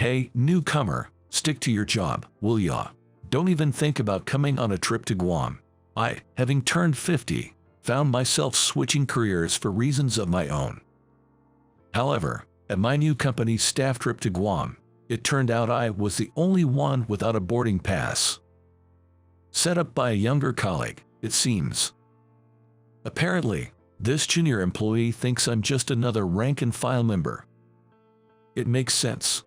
Hey, newcomer, stick to your job, will ya? Don't even think about coming on a trip to Guam. I, having turned 50, found myself switching careers for reasons of my own. However, at my new company's staff trip to Guam, it turned out I was the only one without a boarding pass. Set up by a younger colleague, it seems. Apparently, this junior employee thinks I'm just another rank-and-file member. It makes sense.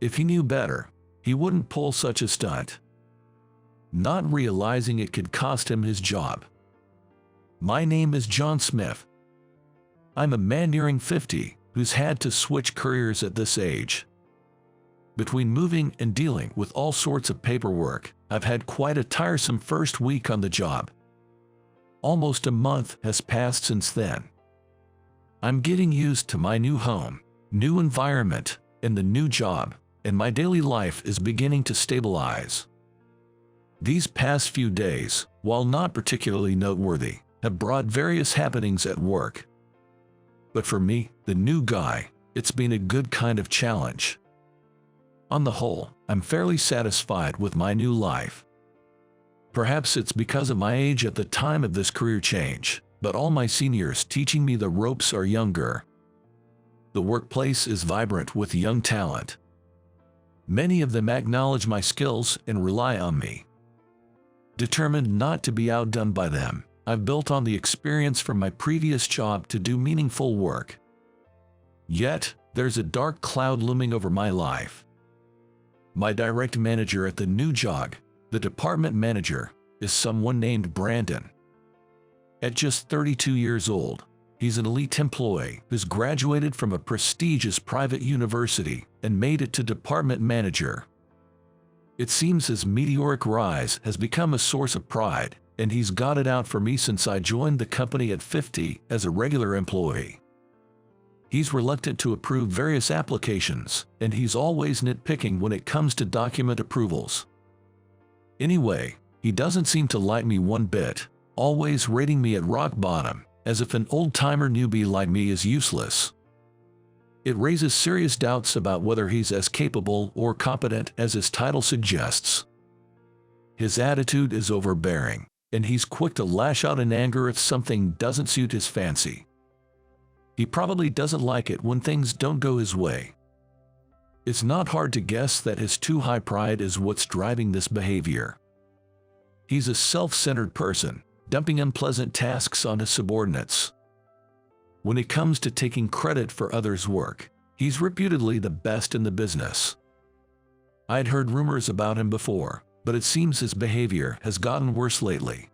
If he knew better, he wouldn't pull such a stunt, not realizing it could cost him his job. My name is John Smith. I'm a man nearing 50 who's had to switch careers at this age. Between moving and dealing with all sorts of paperwork, I've had quite a tiresome first week on the job. Almost a month has passed since then. I'm getting used to my new home, new environment, and the new job, and my daily life is beginning to stabilize. These past few days, while not particularly noteworthy, have brought various happenings at work. But for me, the new guy, it's been a good kind of challenge. On the whole, I'm fairly satisfied with my new life. Perhaps it's because of my age at the time of this career change, but all my seniors teaching me the ropes are younger. The workplace is vibrant with young talent. Many of them acknowledge my skills and rely on me. Determined not to be outdone by them, I've built on the experience from my previous job to do meaningful work. Yet, there's a dark cloud looming over my life. My direct manager at the new job, the department manager, is someone named Brandon. At just 32 years old, he's an elite employee who's graduated from a prestigious private university and made it to department manager. It seems his meteoric rise has become a source of pride, and he's got it out for me since I joined the company at 50 as a regular employee. He's reluctant to approve various applications, and he's always nitpicking when it comes to document approvals. Anyway, he doesn't seem to like me one bit, always rating me at rock bottom, as if an old-timer newbie like me is useless. It raises serious doubts about whether he's as capable or competent as his title suggests. His attitude is overbearing, and he's quick to lash out in anger if something doesn't suit his fancy. He probably doesn't like it when things don't go his way. It's not hard to guess that his too high pride is what's driving this behavior. He's a self-centered person, dumping unpleasant tasks on his subordinates. When it comes to taking credit for others' work, he's reputedly the best in the business. I'd heard rumors about him before, but it seems his behavior has gotten worse lately.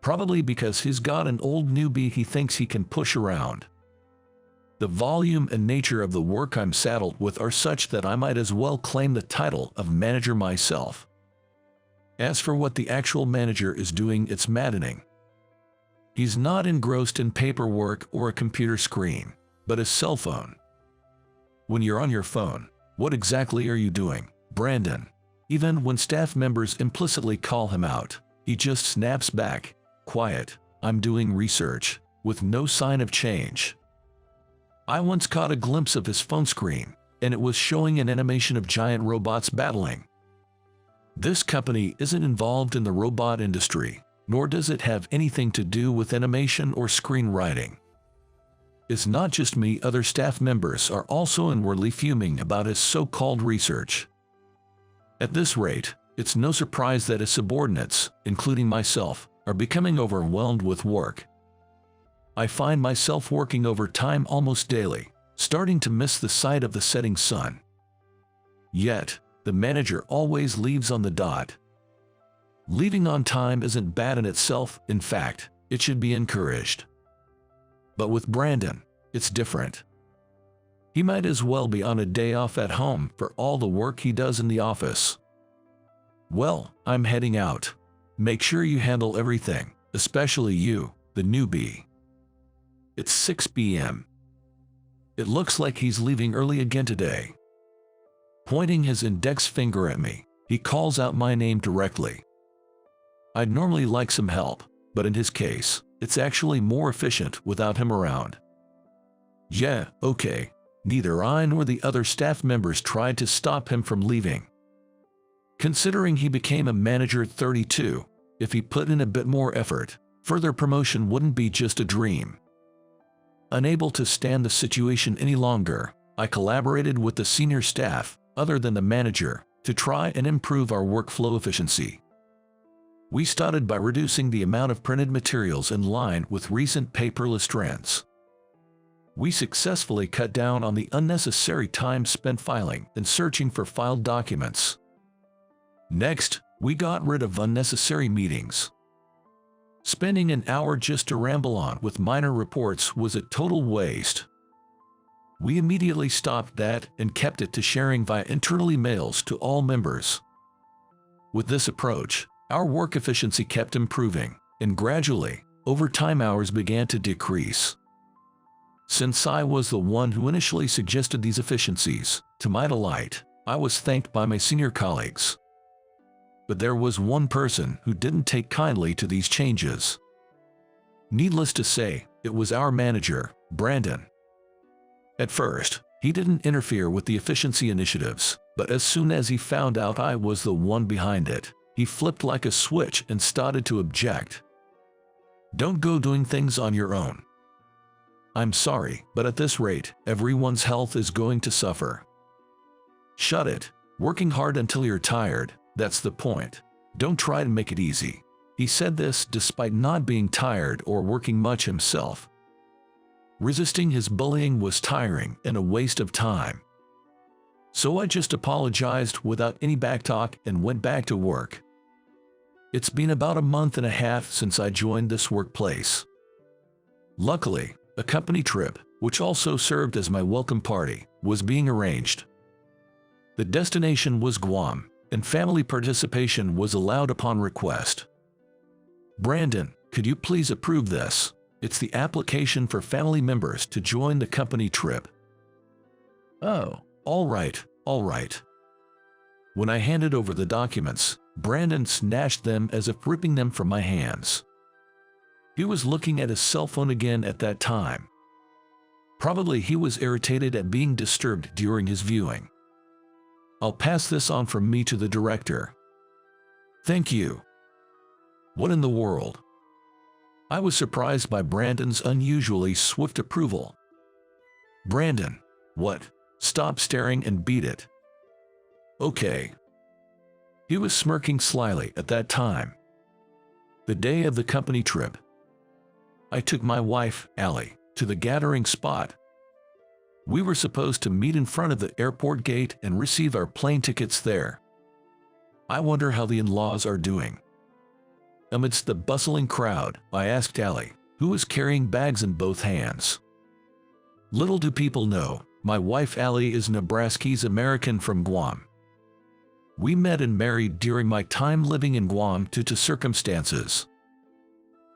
Probably because he's got an old newbie he thinks he can push around. The volume and nature of the work I'm saddled with are such that I might as well claim the title of manager myself. As for what the actual manager is doing, it's maddening. He's not engrossed in paperwork or a computer screen, but his cell phone. When you're on your phone, what exactly are you doing, Brandon? Even when staff members implicitly call him out, he just snaps back, quiet, I'm doing research, with no sign of change. I once caught a glimpse of his phone screen, and it was showing an animation of giant robots battling. This company isn't involved in the robot industry, nor does it have anything to do with animation or screenwriting. It's not just me, other staff members are also inwardly fuming about his so-called research. At this rate, it's no surprise that his subordinates, including myself, are becoming overwhelmed with work. I find myself working overtime almost daily, starting to miss the sight of the setting sun. Yet, the manager always leaves on the dot. Leaving on time isn't bad in itself, in fact, it should be encouraged. But with Brandon, it's different. He might as well be on a day off at home for all the work he does in the office. Well, I'm heading out. Make sure you handle everything, especially you, the newbie. It's 6 p.m. It looks like he's leaving early again today. Pointing his index finger at me, he calls out my name directly. I'd normally like some help, but in his case, it's actually more efficient without him around. Yeah, okay. Neither I nor the other staff members tried to stop him from leaving. Considering he became a manager at 32, if he put in a bit more effort, further promotion wouldn't be just a dream. Unable to stand the situation any longer, I collaborated with the senior staff, other than the manager, to try and improve our workflow efficiency. We started by reducing the amount of printed materials in line with recent paperless trends. We successfully cut down on the unnecessary time spent filing and searching for filed documents. Next, we got rid of unnecessary meetings. Spending an hour just to ramble on with minor reports was a total waste. We immediately stopped that and kept it to sharing via internal emails to all members. With this approach, our work efficiency kept improving, and gradually, overtime hours began to decrease. Since I was the one who initially suggested these efficiencies, to my delight, I was thanked by my senior colleagues. But there was one person who didn't take kindly to these changes. Needless to say, it was our manager, Brandon. At first, he didn't interfere with the efficiency initiatives, but as soon as he found out I was the one behind it, he flipped like a switch and started to object. "Don't go doing things on your own. I'm sorry, but at this rate, everyone's health is going to suffer. Shut it. Working hard until you're tired, that's the point. Don't try to make it easy." He said this despite not being tired or working much himself. Resisting his bullying was tiring and a waste of time. So I just apologized without any backtalk and went back to work. It's been about a month and a half since I joined this workplace. Luckily, a company trip, which also served as my welcome party, was being arranged. The destination was Guam, and family participation was allowed upon request. "Brandon, could you please approve this? It's the application for family members to join the company trip." "Oh, all right, all right." When I handed over the documents, Brandon snatched them as if ripping them from my hands. He was looking at his cell phone again at that time. Probably he was irritated at being disturbed during his viewing. "I'll pass this on from me to the director." "Thank you." What in the world? I was surprised by Brandon's unusually swift approval. "Brandon, what? Stop staring and beat it." "Okay." He was smirking slyly at that time. The day of the company trip, I took my wife, Allie, to the gathering spot. We were supposed to meet in front of the airport gate and receive our plane tickets there. I wonder how the in-laws are doing. Amidst the bustling crowd, I asked Allie, who was carrying bags in both hands. Little do people know, my wife Allie is Nebraska's American from Guam. We met and married during my time living in Guam due to circumstances.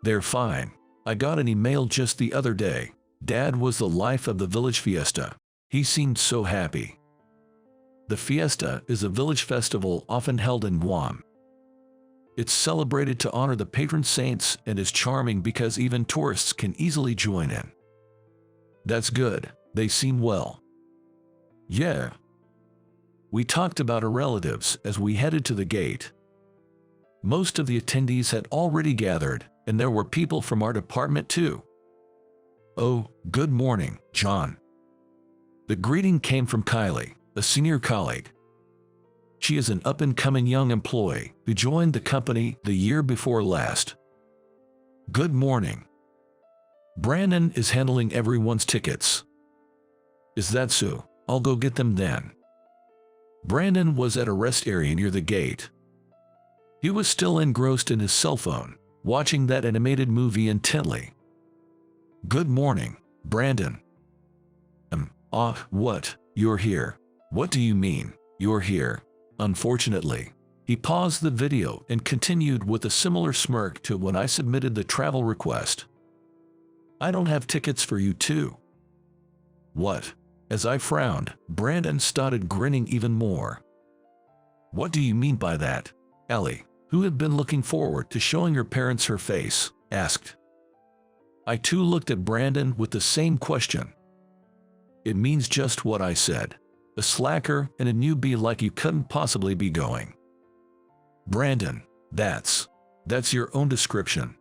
They're fine. I got an email just the other day. Dad was the life of the village fiesta. He seemed so happy. The fiesta is a village festival often held in Guam. It's celebrated to honor the patron saints and is charming because even tourists can easily join in. That's good. They seem well. Yeah. We talked about our relatives as we headed to the gate. Most of the attendees had already gathered, and there were people from our department too. "Oh, good morning, John." The greeting came from Kylie, a senior colleague. She is an up-and-coming young employee who joined the company the year before last. "Good morning. Brandon is handling everyone's tickets." "Is that so? I'll go get them then." Brandon was at a rest area near the gate. He was still engrossed in his cell phone, watching that animated movie intently. "Good morning, Brandon." What? You're here? What do you mean, you're here?" Unfortunately, he paused the video and continued with a similar smirk to when I submitted the travel request. "I don't have tickets for you too." "What?" As I frowned, Brandon started grinning even more. "What do you mean by that?" Allie, who had been looking forward to showing her parents her face, asked. I too looked at Brandon with the same question. It means just what I said. A slacker and a newbie like you couldn't possibly be going. Brandon, that's your own description.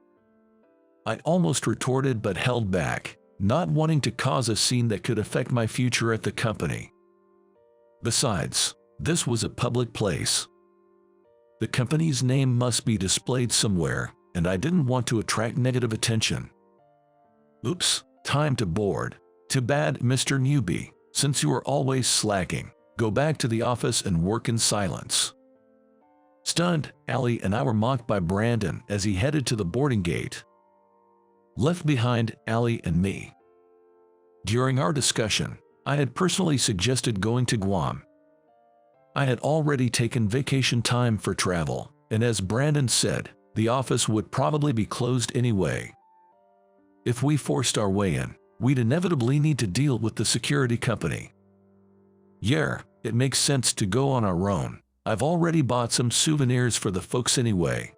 I almost retorted but held back, not wanting to cause a scene that could affect my future at the company. Besides, this was a public place. The company's name must be displayed somewhere, and I didn't want to attract negative attention. Oops, time to board. Too bad, Mr. Newbie, since you are always slacking. Go back to the office and work in silence. Stunned, Allie and I were mocked by Brandon as he headed to the boarding gate. Left behind, Allie and me. During our discussion, I had personally suggested going to Guam. I had already taken vacation time for travel, and as Brandon said, the office would probably be closed anyway. If we forced our way in, we'd inevitably need to deal with the security company. Yeah, it makes sense to go on our own. I've already bought some souvenirs for the folks anyway.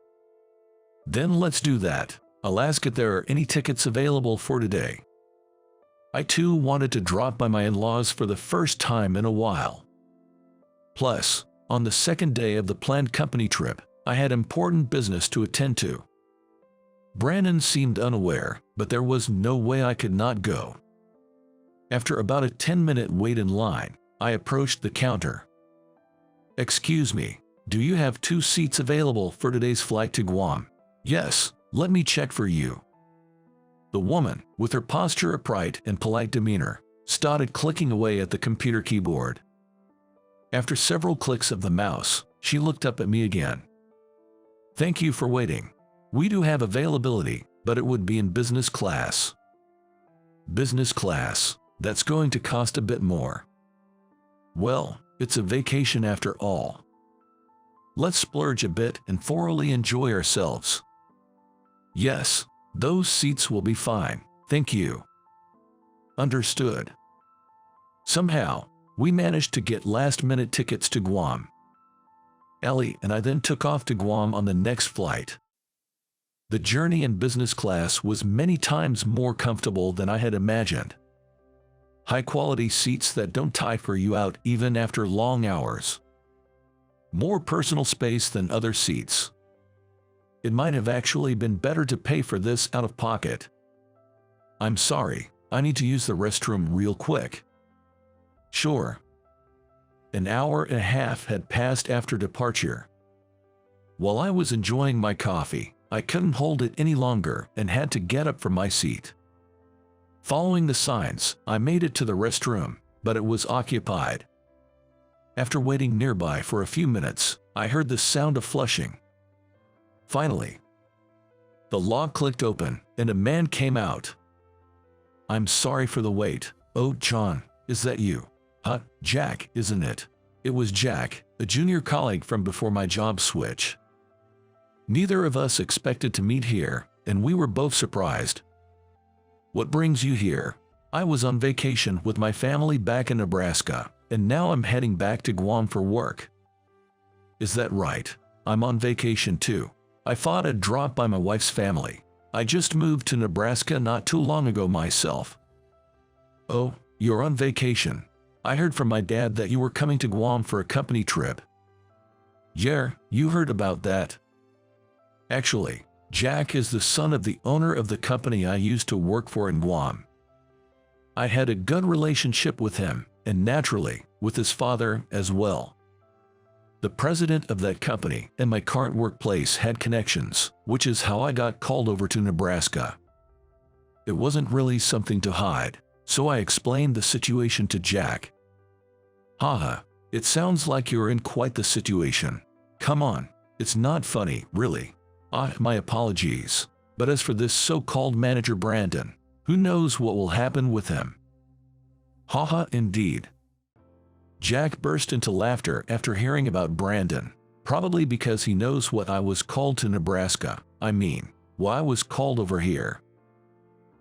Then let's do that. I'll ask if there are any tickets available for today. I too wanted to drop by my in-laws for the first time in a while. Plus, on the second day of the planned company trip, I had important business to attend to. Brandon seemed unaware, but there was no way I could not go. After about a 10-minute wait in line, I approached the counter. Excuse me, do you have 2 seats available for today's flight to Guam? Yes, let me check for you. The woman, with her posture upright and polite demeanor, started clicking away at the computer keyboard. After several clicks of the mouse, she looked up at me again. Thank you for waiting. We do have availability, but it would be in business class. Business class, that's going to cost a bit more. Well, it's a vacation after all. Let's splurge a bit and thoroughly enjoy ourselves. Yes, those seats will be fine, thank you. Understood. Somehow, we managed to get last-minute tickets to Guam. Ellie and I then took off to Guam on the next flight. The journey in business class was many times more comfortable than I had imagined. High-quality seats that don't tire you out even after long hours. More personal space than other seats. It might have actually been better to pay for this out of pocket. I'm sorry, I need to use the restroom real quick. Sure. An hour and a half had passed after departure. While I was enjoying my coffee, I couldn't hold it any longer and had to get up from my seat. Following the signs, I made it to the restroom, but it was occupied. After waiting nearby for a few minutes, I heard the sound of flushing. Finally, the lock clicked open and a man came out. I'm sorry for the wait. Oh, John, is that you? Jack, isn't it? It was Jack, a junior colleague from before my job switch. Neither of us expected to meet here, and we were both surprised. What brings you here? I was on vacation with my family back in Nebraska, and now I'm heading back to Guam for work. Is that right? I'm on vacation too. I thought I'd drop by my wife's family. I just moved to Nebraska not too long ago myself. Oh, you're on vacation. I heard from my dad that you were coming to Guam for a company trip. Yeah, you heard about that. Actually, Jack is the son of the owner of the company I used to work for in Guam. I had a good relationship with him, and naturally, with his father as well. The president of that company and my current workplace had connections, which is how I got called over to Nebraska. It wasn't really something to hide, so I explained the situation to Jack. Haha, it sounds like you're in quite the situation. Come on, it's not funny, really. My apologies. But as for this so-called manager Brandon, who knows what will happen with him? Haha, indeed. Jack burst into laughter after hearing about Brandon, probably because he knows what I was called to Nebraska. I mean, why I was called over here.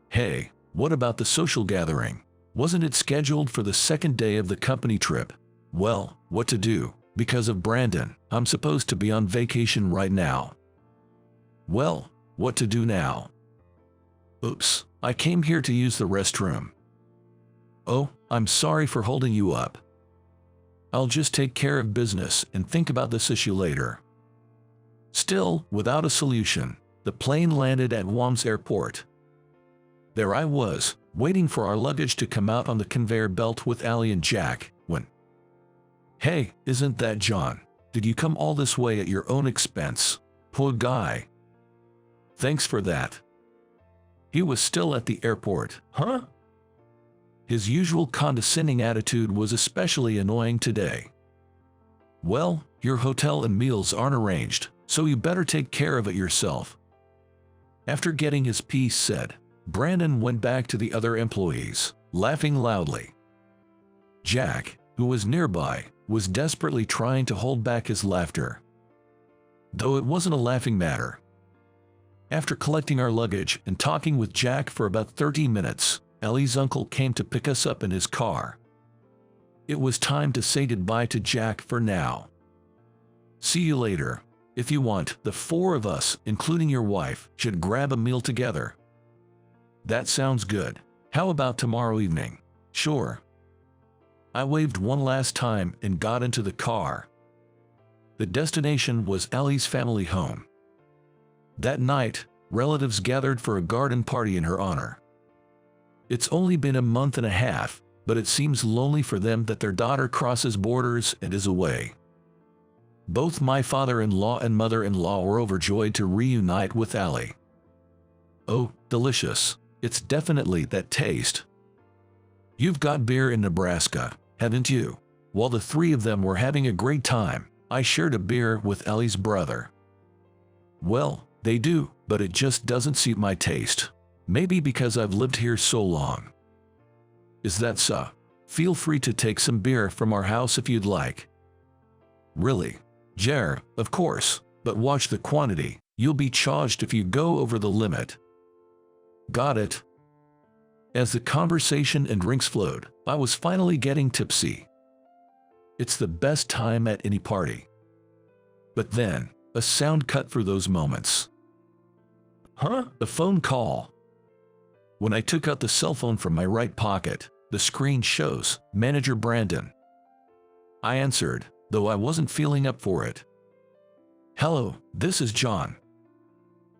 Hey, what about the social gathering? Wasn't it scheduled for the second day of the company trip? Well, what to do? Because of Brandon, I'm supposed to be on vacation right now. Well, what to do now? Oops, I came here to use the restroom. Oh, I'm sorry for holding you up. I'll just take care of business and think about this issue later. Still, without a solution, the plane landed at Guam's airport. There I was, waiting for our luggage to come out on the conveyor belt with Ali and Jack, when... Hey, isn't that John? Did you come all this way at your own expense? Poor guy. Thanks for that. He was still at the airport, huh? His usual condescending attitude was especially annoying today. Well, your hotel and meals aren't arranged, so you better take care of it yourself. After getting his piece said, Brandon went back to the other employees, laughing loudly. Jack, who was nearby, was desperately trying to hold back his laughter, though it wasn't a laughing matter. After collecting our luggage and talking with Jack for about 30 minutes, Ellie's uncle came to pick us up in his car. It was time to say goodbye to Jack for now. See you later. If you want, the four of us, including your wife, should grab a meal together. That sounds good. How about tomorrow evening? Sure. I waved one last time and got into the car. The destination was Ellie's family home. That night, relatives gathered for a garden party in her honor. It's only been a month and a half, but it seems lonely for them that their daughter crosses borders and is away. Both my father-in-law and mother-in-law were overjoyed to reunite with Allie. Oh, delicious. It's definitely that taste. You've got beer in Nebraska, haven't you? While the three of them were having a great time, I shared a beer with Ellie's brother. Well, they do, but it just doesn't suit my taste. Maybe because I've lived here so long. Is that so? Feel free to take some beer from our house if you'd like. Really? Jer, of course, but watch the quantity. You'll be charged if you go over the limit. Got it. As the conversation and drinks flowed, I was finally getting tipsy. It's the best time at any party. But then, a sound cut through those moments. Huh? A phone call. When I took out the cell phone from my right pocket, the screen shows Manager Brandon. I answered, though I wasn't feeling up for it. Hello, this is John.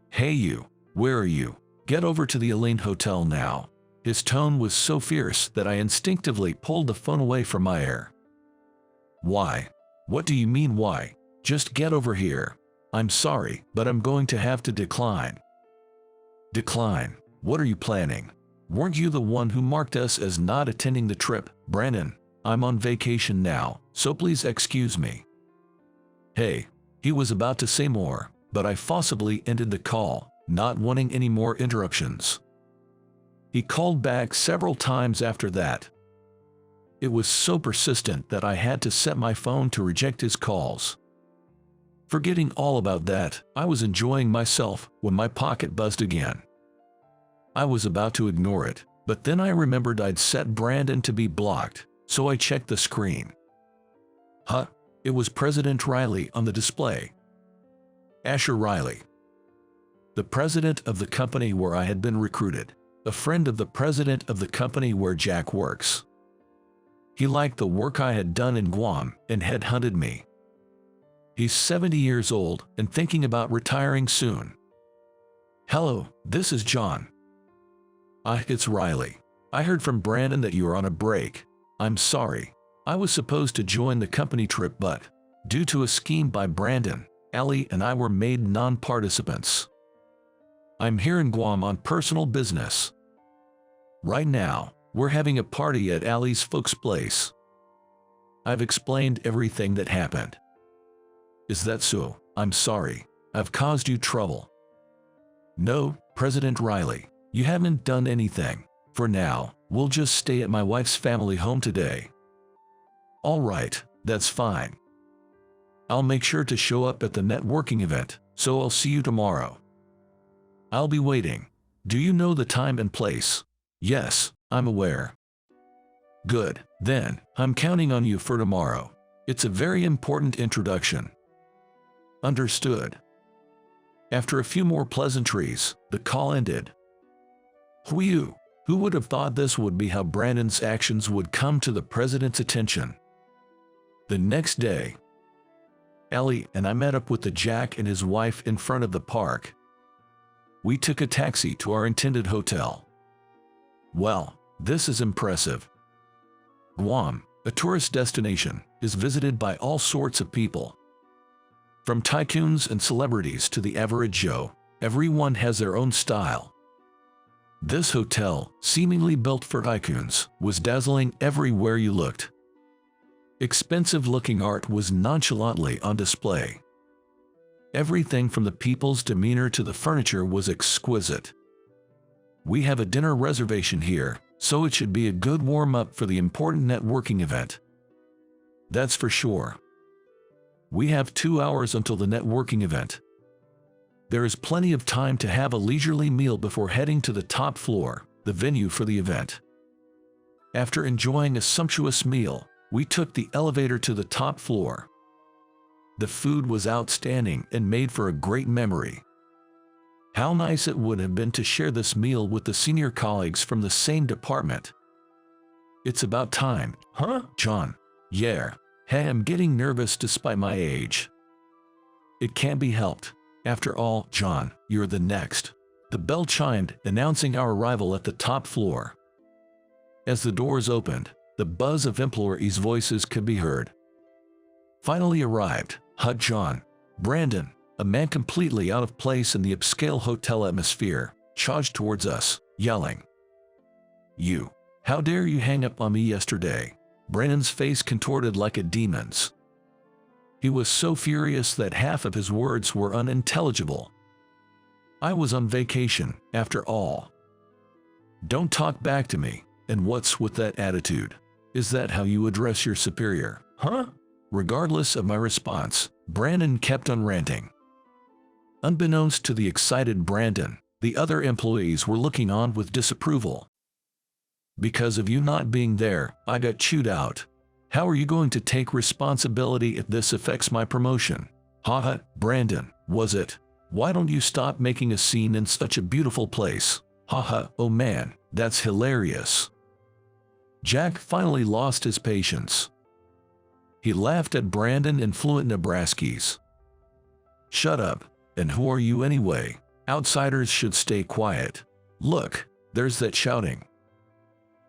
Hey you, where are you? Get over to the Elaine Hotel now. His tone was so fierce that I instinctively pulled the phone away from my ear. Why? What do you mean why? Just get over here. I'm sorry, but I'm going to have to decline. Decline? What are you planning? Weren't you the one who marked us as not attending the trip, Brandon? I'm on vacation now, so please excuse me. Hey, he was about to say more, but I forcibly ended the call, not wanting any more interruptions. He called back several times after that. It was so persistent that I had to set my phone to reject his calls. Forgetting all about that, I was enjoying myself when my pocket buzzed again. I was about to ignore it, but then I remembered I'd set Brandon to be blocked, so I checked the screen. Huh? It was President Riley on the display. Asher Riley. The president of the company where I had been recruited, a friend of the president of the company where Jack works. He liked the work I had done in Guam and had hunted me. He's 70 years old and thinking about retiring soon. Hello, this is John. It's Riley. I heard from Brandon that you are on a break. I'm sorry. I was supposed to join the company trip, but due to a scheme by Brandon, Allie and I were made non-participants. I'm here in Guam on personal business. Right now, we're having a party at Allie's folks' place. I've explained everything that happened. Is that so? I'm sorry. I've caused you trouble. No, President Riley. You haven't done anything. For now, we'll just stay at my wife's family home today. All right, that's fine. I'll make sure to show up at the networking event, so I'll see you tomorrow. I'll be waiting. Do you know the time and place? Yes, I'm aware. Good, then, I'm counting on you for tomorrow. It's a very important introduction. Understood. After a few more pleasantries, the call ended. Whew, Who would have thought this would be how Brandon's actions would come to the president's attention? The next day, Ellie and I met up with Jack and his wife in front of the park. We took a taxi to our intended hotel. Well, this is impressive. Guam, a tourist destination, is visited by all sorts of people. From tycoons and celebrities to the average Joe, everyone has their own style. This hotel, seemingly built for tycoons, was dazzling everywhere you looked. Expensive-looking art was nonchalantly on display. Everything from the people's demeanor to the furniture was exquisite. We have a dinner reservation here, so it should be a good warm-up for the important networking event. That's for sure. We have 2 hours until the networking event. There is plenty of time to have a leisurely meal before heading to the top floor, the venue for the event. After enjoying a sumptuous meal, we took the elevator to the top floor. The food was outstanding and made for a great memory. How nice it would have been to share this meal with the senior colleagues from the same department. It's about time, huh, John? Yeah. Hey, I'm getting nervous despite my age. It can't be helped. After all, John, you're the next. The bell chimed, announcing our arrival at the top floor. As the doors opened, the buzz of employees' voices could be heard. Finally arrived, John. Brandon, a man completely out of place in the upscale hotel atmosphere, charged towards us, yelling, "You! How dare you hang up on me yesterday?" Brandon's face contorted like a demon's. He was so furious that half of his words were unintelligible. I was on vacation, after all. Don't talk back to me, and what's with that attitude? Is that how you address your superior, huh? Regardless of my response, Brandon kept on ranting. Unbeknownst to the excited Brandon, the other employees were looking on with disapproval. Because of you not being there, I got chewed out. How are you going to take responsibility if this affects my promotion? Haha, Brandon, was it? Why don't you stop making a scene in such a beautiful place? Haha, oh man, that's hilarious. Jack finally lost his patience. He laughed at Brandon in fluent Nebraskese. Shut up, and who are you anyway? Outsiders should stay quiet. Look, there's that shouting.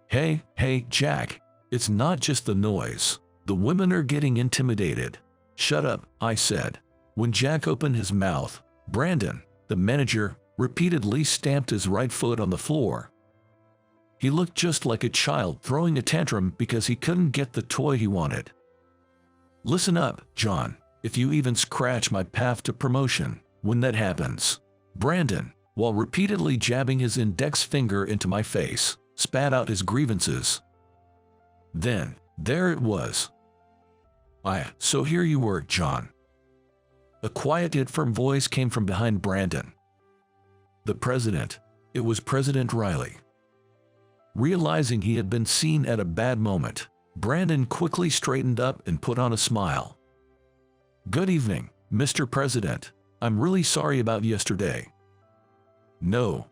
Hey, Jack, it's not just the noise. The women are getting intimidated. Shut up, I said. When Jack opened his mouth, Brandon, the manager, repeatedly stamped his right foot on the floor. He looked just like a child throwing a tantrum because he couldn't get the toy he wanted. Listen up, John, if you even scratch my path to promotion, when that happens. Brandon, while repeatedly jabbing his index finger into my face, spat out his grievances. Then, there it was. So here you were, John. A quiet yet firm voice came from behind Brandon. The president. It was President Riley. Realizing he had been seen at a bad moment, Brandon quickly straightened up and put on a smile. Good evening, Mr. President. I'm really sorry about yesterday. No,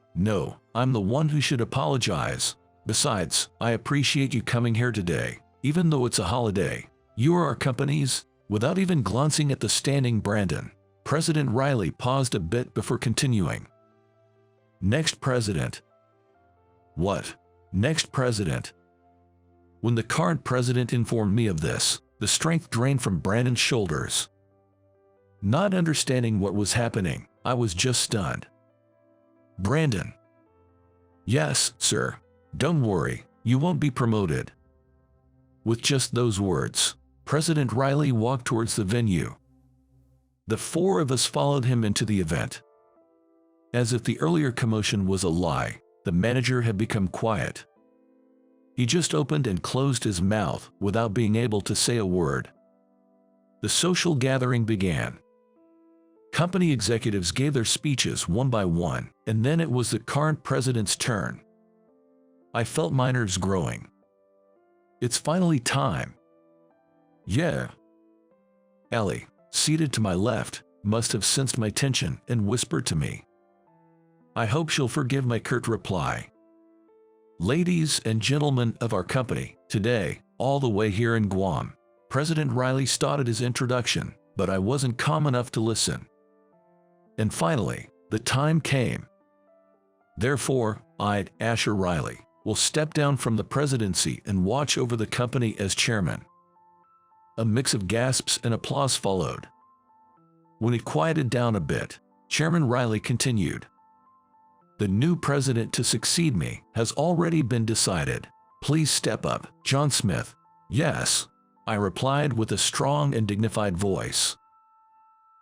I'm the one who should apologize. Besides, I appreciate you coming here today, even though it's a holiday. You are our company's. Without even glancing at the standing Brandon, President Riley paused a bit before continuing. Next president. What? Next president? When the current president informed me of this, the strength drained from Brandon's shoulders. Not understanding what was happening, I was just stunned. Brandon. Yes, sir. Don't worry, you won't be promoted. With just those words, President Riley walked towards the venue. The four of us followed him into the event. As if the earlier commotion was a lie, the manager had become quiet. He just opened and closed his mouth without being able to say a word. The social gathering began. Company executives gave their speeches one by one, and then it was the current president's turn. I felt my nerves growing. It's finally time. Yeah. Ellie, seated to my left, must have sensed my tension and whispered to me. I hope she'll forgive my curt reply. Ladies and gentlemen of our company, today, all the way here in Guam, President Riley started his introduction, but I wasn't calm enough to listen. And finally, the time came. Therefore, I, Asher Riley, will step down from the presidency and watch over the company as chairman. A mix of gasps and applause followed. When it quieted down a bit, Chairman Riley continued. The new president to succeed me has already been decided. Please step up, John Smith. Yes, I replied with a strong and dignified voice.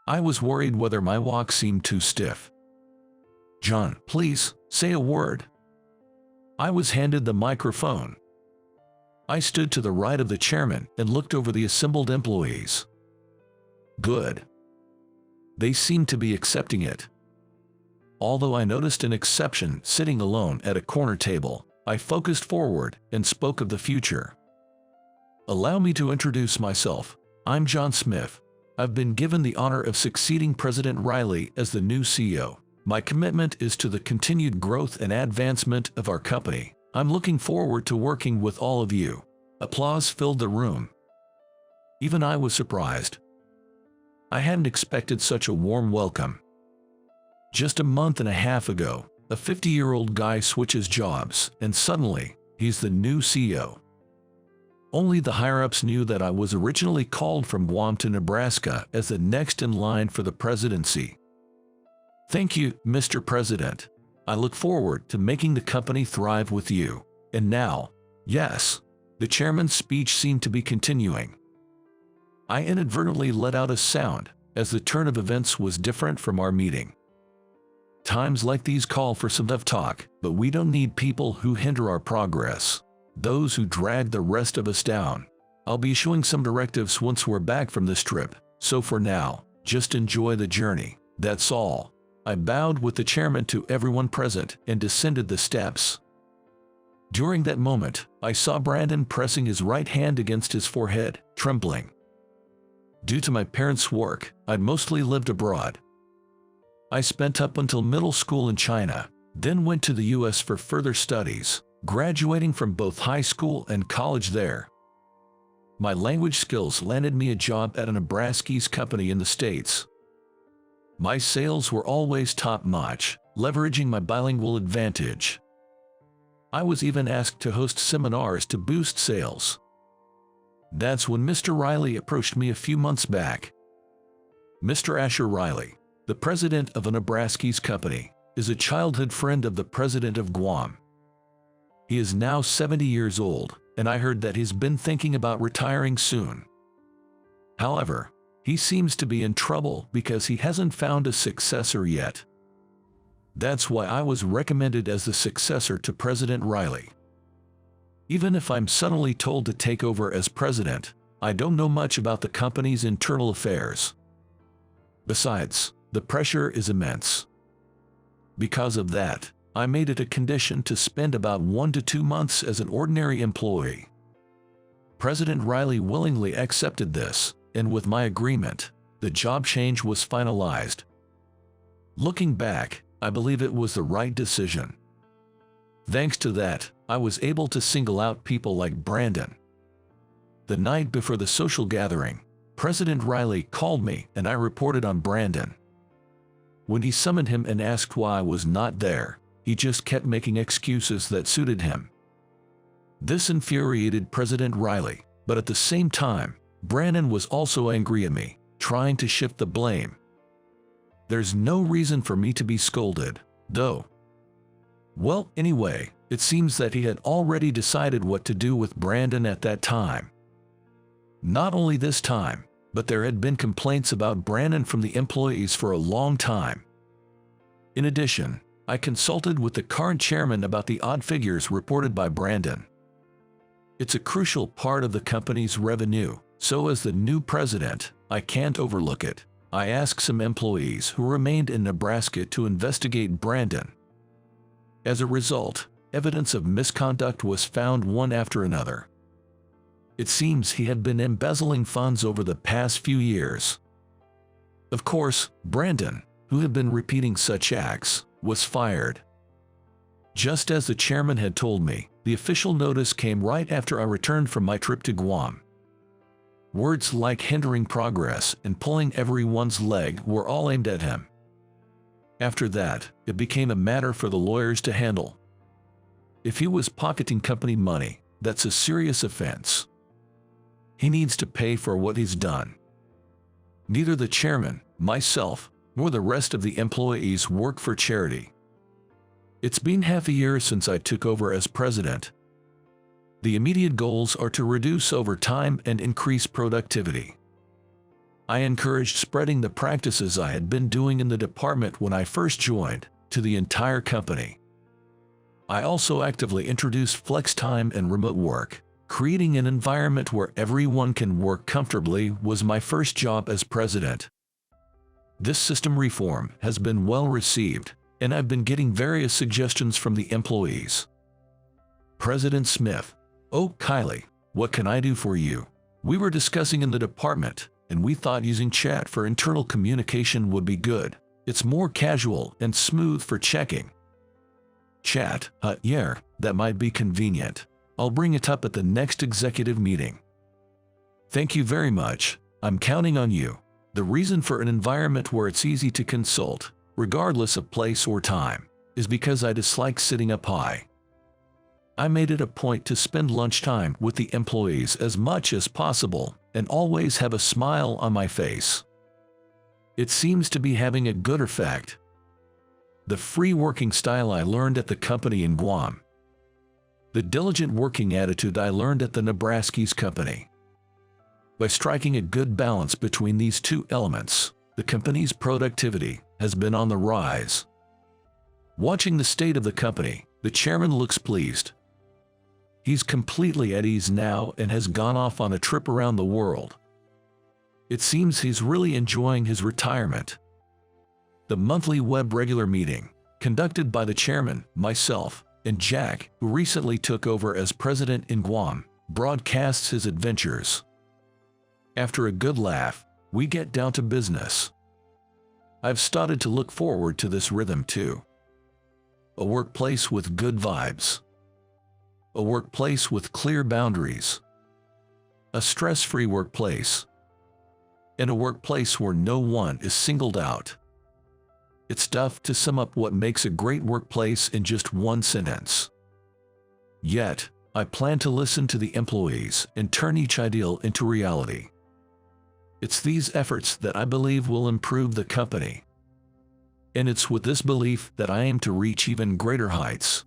I was worried whether my walk seemed too stiff. John, please, say a word. I was handed the microphone. I stood to the right of the chairman and looked over the assembled employees. Good. They seemed to be accepting it. Although I noticed an exception sitting alone at a corner table, I focused forward and spoke of the future. Allow me to introduce myself. I'm John Smith. I've been given the honor of succeeding President Riley as the new CEO. My commitment is to the continued growth and advancement of our company. I'm looking forward to working with all of you. Applause filled the room. Even I was surprised. I hadn't expected such a warm welcome. Just a month and a half ago, a 50-year-old guy switches jobs, and suddenly, he's the new CEO. Only the higher-ups knew that I was originally called from Guam to Nebraska as the next in line for the presidency. Thank you, Mr. President. I look forward to making the company thrive with you. And now, yes, the chairman's speech seemed to be continuing. I inadvertently let out a sound, as the turn of events was different from our meeting. Times like these call for some tough talk, but we don't need people who hinder our progress, those who drag the rest of us down. I'll be issuing some directives once we're back from this trip, so for now, just enjoy the journey. That's all. I bowed with the chairman to everyone present and descended the steps. During that moment, I saw Brandon pressing his right hand against his forehead, trembling. Due to my parents' work, I'd mostly lived abroad. I spent up until middle school in China, then went to the US for further studies, graduating from both high school and college there. My language skills landed me a job at a Nebraska's company in the States. My sales were always top-notch, leveraging my bilingual advantage. I was even asked to host seminars to boost sales. That's when Mr. Riley approached me a few months back. Mr. Asher Riley, the president of a Nebraska's company, is a childhood friend of the president of Guam. He is now 70 years old, and I heard that he's been thinking about retiring soon. However, he seems to be in trouble because he hasn't found a successor yet. That's why I was recommended as the successor to President Riley. Even if I'm suddenly told to take over as president, I don't know much about the company's internal affairs. Besides, the pressure is immense. Because of that, I made it a condition to spend about 1 to 2 months as an ordinary employee. President Riley willingly accepted this, and with my agreement, the job change was finalized. Looking back, I believe it was the right decision. Thanks to that, I was able to single out people like Brandon. The night before the social gathering, President Riley called me and I reported on Brandon. When he summoned him and asked why I was not there, he just kept making excuses that suited him. This infuriated President Riley, but at the same time, Brandon was also angry at me, trying to shift the blame. There's no reason for me to be scolded, though. Well, anyway, it seems that he had already decided what to do with Brandon at that time. Not only this time, but there had been complaints about Brandon from the employees for a long time. In addition, I consulted with the current chairman about the odd figures reported by Brandon. It's a crucial part of the company's revenue, so as the new president, I can't overlook it. I asked some employees who remained in Nebraska to investigate Brandon. As a result, evidence of misconduct was found one after another. It seems he had been embezzling funds over the past few years. Of course, Brandon, who had been repeating such acts, was fired. Just as the chairman had told me, the official notice came right after I returned from my trip to Guam. Words like hindering progress and pulling everyone's leg were all aimed at him. After that, it became a matter for the lawyers to handle. If he was pocketing company money, that's a serious offense. He needs to pay for what he's done. Neither the chairman, myself, nor the rest of the employees work for charity. It's been half a year since I took over as president. The immediate goals are to reduce overtime and increase productivity. I encouraged spreading the practices I had been doing in the department when I first joined to the entire company. I also actively introduced flex time and remote work. Creating an environment where everyone can work comfortably was my first job as president. This system reform has been well received, and I've been getting various suggestions from the employees. President Smith: "Oh, Kylie, what can I do for you? We were discussing in the department, and we thought using chat for internal communication would be good. It's more casual and smooth for checking." Chat? Yeah, that might be convenient. I'll bring it up at the next executive meeting. Thank you very much. I'm counting on you. The reason for an environment where it's easy to consult, regardless of place or time, is because I dislike sitting up high. I made it a point to spend lunchtime with the employees as much as possible and always have a smile on my face. It seems to be having a good effect. The free working style I learned at the company in Guam. The diligent working attitude I learned at the Nebraska's company. By striking a good balance between these two elements, the company's productivity has been on the rise. Watching the state of the company, the chairman looks pleased. He's completely at ease now and has gone off on a trip around the world. It seems he's really enjoying his retirement. The monthly web regular meeting, conducted by the chairman, myself, and Jack, who recently took over as president in Guam, broadcasts his adventures. After a good laugh, we get down to business. I've started to look forward to this rhythm too. A workplace with good vibes. A workplace with clear boundaries. A stress-free workplace. And a workplace where no one is singled out. It's tough to sum up what makes a great workplace in just one sentence. Yet, I plan to listen to the employees and turn each ideal into reality. It's these efforts that I believe will improve the company. And it's with this belief that I aim to reach even greater heights.